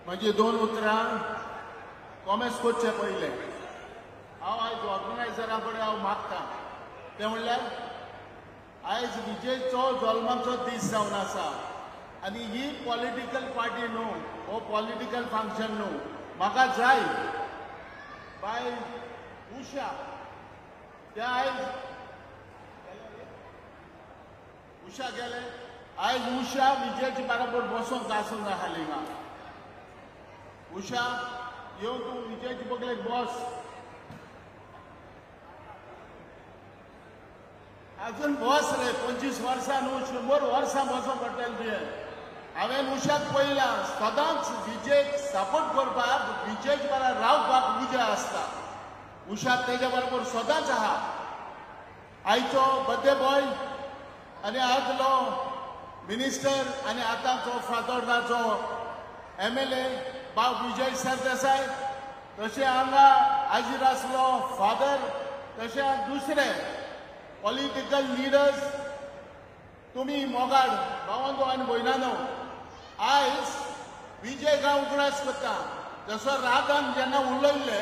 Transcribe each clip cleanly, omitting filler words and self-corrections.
म्हणजे दोन उतरां कॉमेंट्स करचे पयले हांव आयज ऑर्गनायझरा कडेन हांव मागतां तें म्हणल्यार आयज विजयचो जल्माचो दीस जावन आसा आनी ही पॉलिटिकल पार्टी न्हू हो पॉलिटिकल फंक्शन न्हू म्हाका जाय बाय उशा ते आयज उशा गेले आयज उशा विजयचे बराबर बसोंक आसूंक जाय हालीं उशा येवन तूं विजयचे बगलेक बस अजून बस रे 25 वर्सां न्हू 100 वर्सां बसोंक पडटलें तुवें हांवें उशाक पळयलां सदांच विजयक सपोर्ट करपाक विजयचे बरोबर रावपाक उजा आसता उशा तेजे बरोबर सदांच आहा आयचो बर्थडे बॉय आनी आदलो मिनिस्टर आनी आतांचो फातोर्डाचो MLA भाव विजय सरदेसाय तशें हांगा हाजीर आसलो फादर तशें दुसरे पॉलिटिकल लिडर्स तुमी मोगाड भावांनो आनी भयणानो आयज विजय गांव उगडास करता जसो राधान जेन्ना उलयले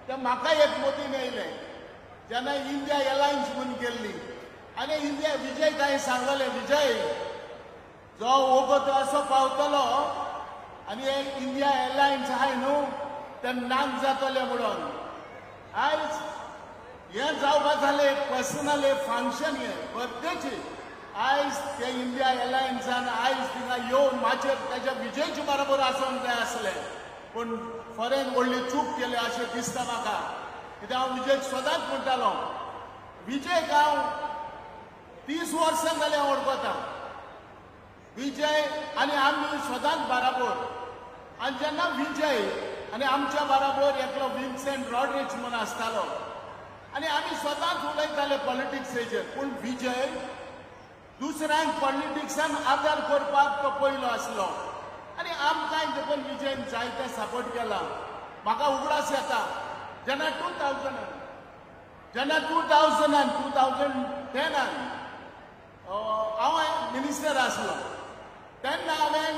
ते म्हाका एक मोतीन येयलें जेन्ना इंडिया एलायन्स म्हूण केल्ली आनी इंडिया विजय काय सांगलें विजय जो वगत असो पावतलो आनी एक इंडिया एलायन्स आहाय न्हू ते नाक जातले म्हणून आयज हें जावपा जालें पर्सनल फंक्शन हें बर्थडेची आयज ते इंडिया एलायन्सान आयज थिंगा येवन म्हाजेर ताच्या विजयचे बरोबर आसूंक जाय आसलें पूण खरें व्हडली चूक केली अशें दिसता म्हाका कित्याक हांव विजयक सदांच म्हणटालो विजयक हांव 30 वर्सां जालीं हांव वळखता विजय आनी आमी सदांच बराबर आनी जेन्ना विजय आनी आमच्या बराबर एकलो विन्सेंट रॉड्रिक्स म्हूण आसतालो आनी आमी सदांच उलयताले पॉलिटिक्सेचेर पूण विजय दुसऱ्यांक पॉलिटिक्सान आदार करपाक तो पयलो आसलो आनी आमकांय देखून विजयन जायते सपोर्ट केला म्हाका उगडास येता जेन्ना 2010 हांव मिनिस्टर आसलो तेन्ना हांवें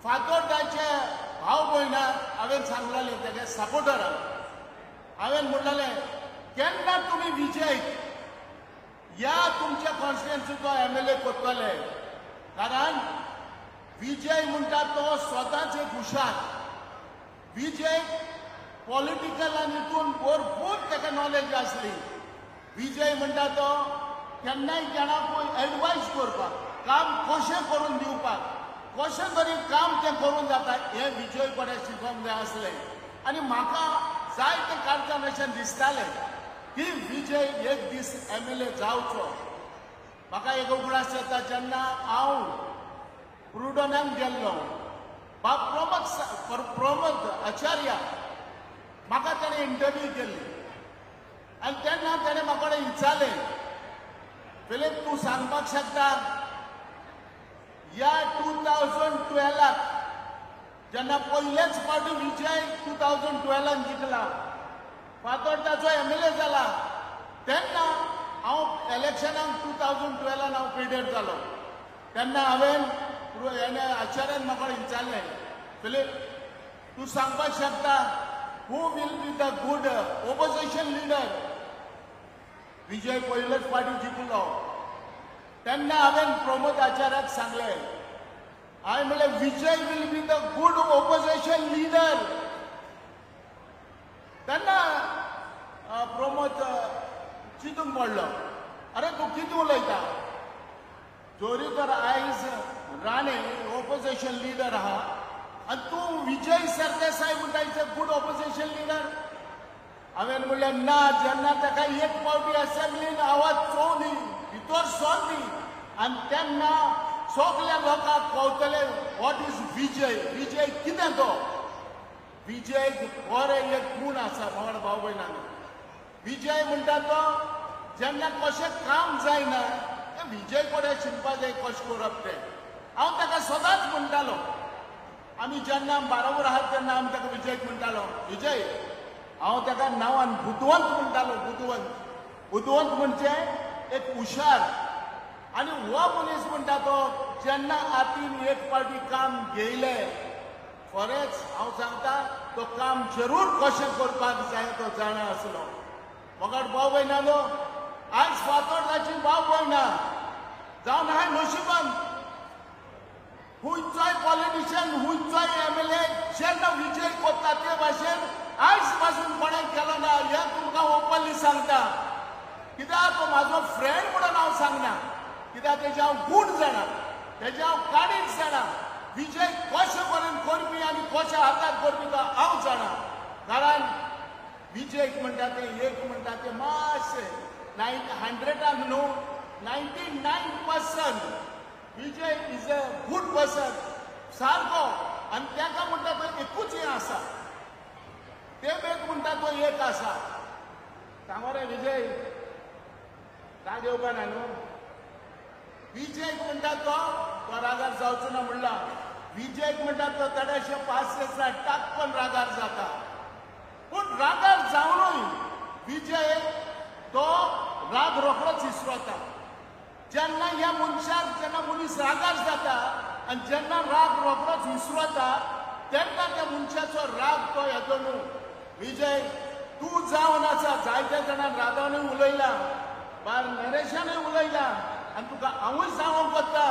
फातोर्डाचे भाव भयणाक हांवें सांगलेलें तेगे सपोर्टरांक हांवें म्हणलेलें केन्ना तुमी विजयक ह्या तुमच्या कॉन्स्टिट्युएन्सीचो MLA करतले कारण विजय म्हणटा तो स्वताच एक हुशार विजय पॉलिटिकल आनी हितून भरपूर ताका नॉलेज आसली विजय म्हणटा तो केन्नाय जाणांक एडवायस करपाक काम कशें करून दिवपाक कशें तरी काम तें करून जाता हें विजय कडेन शिकोवंक जाय आसलें आनी म्हाका जायते कारणान अशें दिसतालें की विजय एक दीस MLA जावचो म्हाका एक उगडास येता जेन्ना हांव प्रुडोनाक गेल्लो प्रमोद आचार्य म्हाका ताणें इंटरव्यू केल्ली आनी तेन्ना ताणें म्हाका कडेन विचारलें फिलीप तूं सांगपाक शकता ह्या 2012 जेन्ना पयलेच फावटी विजय 2012 जिखला फातोर्डाचो MLA जाला तेन्ना हांव इलेक्शनाक 2012 हांव कॅन्डिडेट जालो तेन्ना हांवें आचार्यान म्हाका विचारलें फिलीप तूं सांगपाक शकता who will be the good opposition leader Vijay पयलेच फावटी जिखलो तेन्ना हांवें प्रमोद आचार्याक सांगलें हांवें म्हणलें Vijay will be the good opposition leader तेन्ना प्रमोद चिंतूंक पडलो अरे तूं कितें उलयता जोरी तर आयज राणे ऑपोजिशन लिडर आहा आनी तूं विजय सरदेसाय म्हणटा गूड ऑपोजिशन लिडर हांवें म्हणलें ना जेन्ना ताका एक फावटी असेंब्लीन आवाज चोवली भितर सरली आनी तेन्ना सगल्या लोकांक कळटले वॉट इज विजय विजय कितें तो विजय बरें एक गूण आसा मोड भाव भयणांनी विजय म्हणटा तो जेन्ना कशें काम जायना तें विजय कडेन शिकपाक जाय कशें करप तें हांव ताका सदांच म्हणटालो आमी जेन्ना बरोबर आहात तेन्ना आमी ताका विजयक म्हणटालो विजय हांव ताका नांवान बुदवंत म्हणटालो बुदवंत म्हणजे एक हुशार आनी हो मनीस म्हणटा तो जेन्ना हातीन एक फावटी काम घेयलें खरेंच हांव सांगता तो काम जरूर कशें करपाक जाय तो जाणा आसलो. फकत भाव भयणालो आयज फातोर्डाची भाव भयणां जावन हांवें नशिबान खंयचोय पॉलिटिशियन खंयचोय MLA जेन्ना विजय करता ते भाशेन आयज पासून कोणें केलो ना हें तुमकां ओपनली सांगता. कित्याक तो म्हाजो फ्रेंड म्हणून हांव सांगना, कित्याक तेजे हांव गूण जाणा, तेजे हांव काडीच जाणा. विजय कशे करून करपी आनी कशे हातांत करपी तो हांव जाणा. कारण विजयक म्हणटा ते एक म्हणटा ते मातशे 100 न्हू 99% विजय इज अ गुड पर्सन सारको. आनी ताका म्हणटा तो एकूच हें आसा, एक म्हणटा तो एक आसा. सांगो रे विजय, राग येवपा ना न्हू. विजयक म्हणटा तो रागार जावचो ना म्हणला. विजयक म्हणटा तो थोडेशे पास आसा टाकपण रागार जाता. पूण रागार जावनूय विजय तो राग रोखडोच विसरता. जेन्ना ह्या मनशाक जेन्ना मनीस रागार जाता आनी जेन्ना राग रोखडोच विसरता तेन्ना त्या मनशाचो राग तो येतो न्हू. विजय तूं जावन आसा, जायत्या जाणां रागावनूय उलयला, भायर नरेशानूय उलयला आनी तुका हांवूय सांगूंक पडटा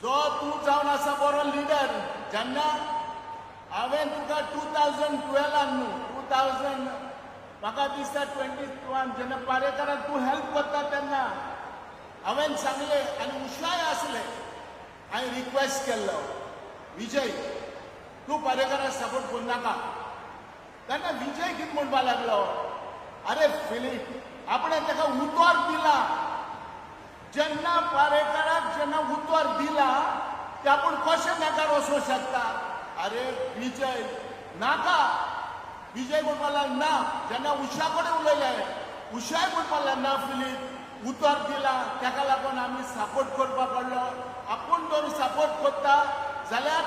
जो तूं जावन आसा बरो लिडर. जेन्ना हांवें तुका 2012 न्हू 2000 म्हाका दिसता 22 जेन्ना पारेकराक तूं हेल्प करता तेन्ना हांवें सांगलें आनी उशाय आसले. हांवें रिक्वेस्ट केल्लो विजय तूं पारेकराक सपोर्ट करनाका. तेन्ना विजय कितें म्हणपा लागलो, अरे फिलीप आपणें ताका उतर दिला. जेन्ना पारेकराक जेन्ना उतर दिला ते आपूण कशें नाकार वचूंक शकता. अरे विजय नाका. विजय म्हणपा लागलो ना. जेन्ना उशा कडेन उलयलें उशाय म्हणपा लागलो ना फिलीप उतर दिला ताका लागून आमी सपोर्ट करपा पडलो. आपूण जर सपोर्ट करता जाल्यार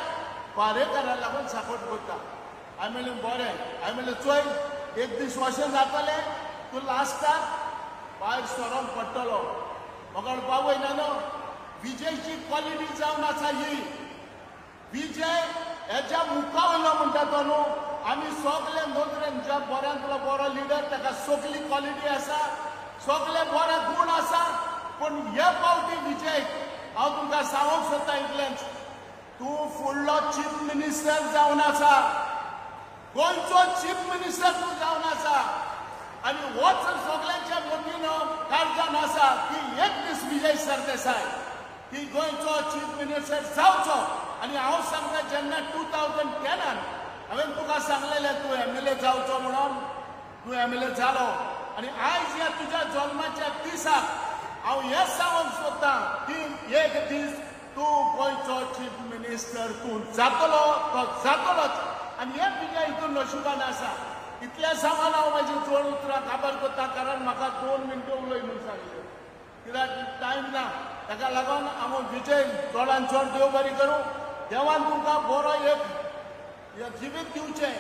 पारेकराक लागून सपोर्ट करता. हांवें म्हणलें बरें. हांवें म्हणलें चोय एक दीस अशें जातलें तूं लास्टाक भायर सरोंक पडटलो. म्हाका बाबू न्हू विजयची क्वॉलिटी जावन आसा ही. विजय हेच्या मुखा वयलो म्हणटा तो न्हू आमी सगळे नोंदरेन ज्या बऱ्यांतलो बरो लिडर ताका सगळी क्वॉलिटी आसा, सगळे बरे गूण आसा. पूण हे फावटी विजय हांव तुमकां सांगूंक सोदता इतलेंच, तूं फुडलो चीफ मिनिस्टर जावन आसा, गोंयचो चीफ मिनिस्टर तूं जावन आसा. आनी होच सगळ्यांच्या मतीन काळजान आसा की एक दीस विजय सरदेसाय की गोंयचो चीफ मिनिस्टर जावचो. आनी हांव सांगता जेन्ना 2010 हांवें तुका सांगलेलें तूं MLA जावचो म्हणून, तूं MLA जालो. आनी आयज ह्या तुज्या जल्माच्या दिसाक हांव हें सांगूंक सोदतां की एक दीस तूं गोंयचो चीफ मिनिस्टर तूं जातलो, तो जातलोच. आनी हें तुज्या हितून नशिबान आसा. इतल्या सांगून हांव म्हाजी जोड उतरां काबार करता कारण म्हाका 2 मिनटां उलय म्हणून सांगलें. कित्याक टायम ना. ताका लागून हांव विजय चडान चड देव बरी करूं. देवान तुमकां बरो एक जिवीत दिवचें.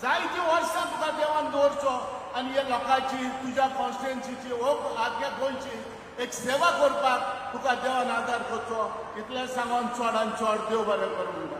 जायतीं वर्सां तुका देवान दवरचो आनी हे लोकांची तुज्या कॉन्स्टिट्युएन्सीची वो आख्या गोंयची एक सेवा करपाक तुका देवान आदार करचो. इतलें सांगून चडान चड देव बरें करूं.